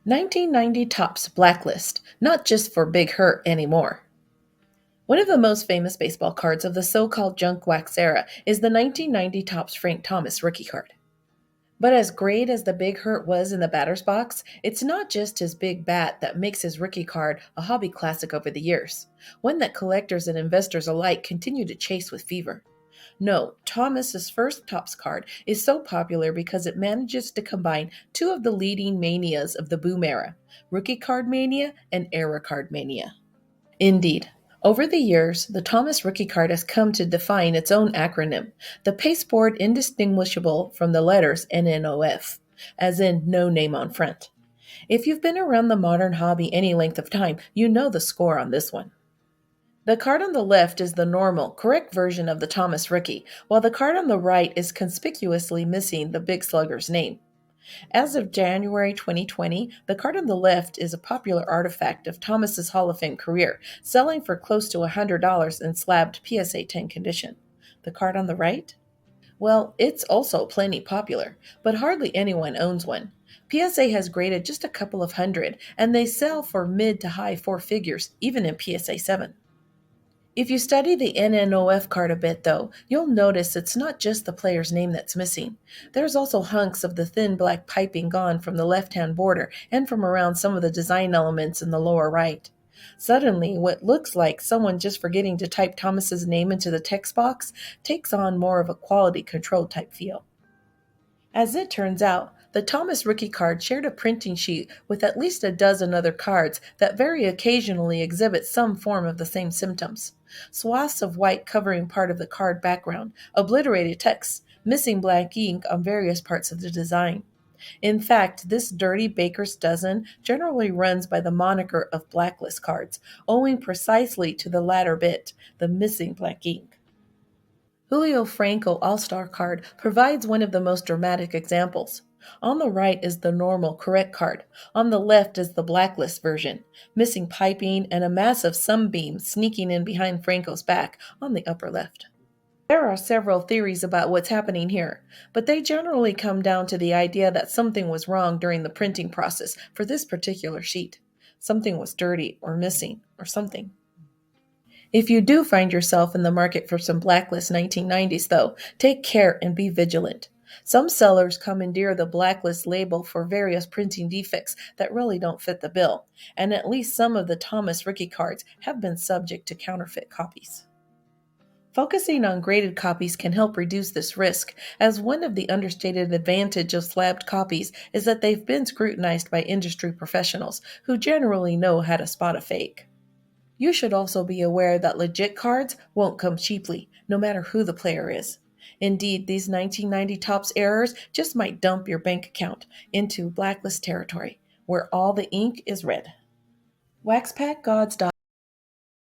1990 Topps Blacklist, not just for Big Hurt anymore. One of the most famous baseball cards of the so called junk wax era is the 1990 Topps Frank Thomas rookie card. But as great as the Big Hurt was in the batter's box, it's not just his big bat that makes his rookie card a hobby classic over the years, one that collectors and investors alike continue to chase with fever. No, Thomas's first Topps card is so popular because it manages to combine two of the leading manias of the boom era, rookie card mania and era card mania. Indeed, over the years, the Thomas rookie card has come to define its own acronym, the pasteboard indistinguishable from the letters NNOF, as in no name on front. If you've been around the modern hobby any length of time, you know the score on this one. The card on the left is the normal, correct version of the Thomas rookie, while the card on the right is conspicuously missing the big slugger's name. As of January 2020, the card on the left is a popular artifact of Thomas's Hall of Fame career, selling for close to $100 in slabbed PSA 10 condition. The card on the right? Well, it's also plenty popular, but hardly anyone owns one. PSA has graded just a couple of hundred, and they sell for mid to high four figures, even in PSA 7. If you study the NNOF card a bit, though, you'll notice it's not just the player's name that's missing. There's also hunks of the thin black piping gone from the left-hand border and from around some of the design elements in the lower right. Suddenly, what looks like someone just forgetting to type Thomas's name into the text box takes on more of a quality control type feel. As it turns out, the Thomas rookie card shared a printing sheet with at least a dozen other cards that very occasionally exhibit some form of the same symptoms. Swaths of white covering part of the card background, obliterated text, missing black ink on various parts of the design. In fact, this dirty baker's dozen generally runs by the moniker of Blackless cards, owing precisely to the latter bit, the missing black ink. Julio Franco All-Star card provides one of the most dramatic examples. On the right is the normal, correct card. On the left is the blacklist version, missing piping and a massive sunbeam sneaking in behind Franco's back on the upper left. There are several theories about what's happening here, but they generally come down to the idea that something was wrong during the printing process for this particular sheet. Something was dirty or missing or something. If you do find yourself in the market for some Blacklist 1990s, though, take care and be vigilant. Some sellers commandeer the Blacklist label for various printing defects that really don't fit the bill, and at least some of the Thomas rookie cards have been subject to counterfeit copies. Focusing on graded copies can help reduce this risk, as one of the understated advantages of slabbed copies is that they've been scrutinized by industry professionals who generally know how to spot a fake. You should also be aware that legit cards won't come cheaply, no matter who the player is. Indeed, these 1990 Topps errors just might dump your bank account into blacklist territory, where all the ink is red. WaxPackGods.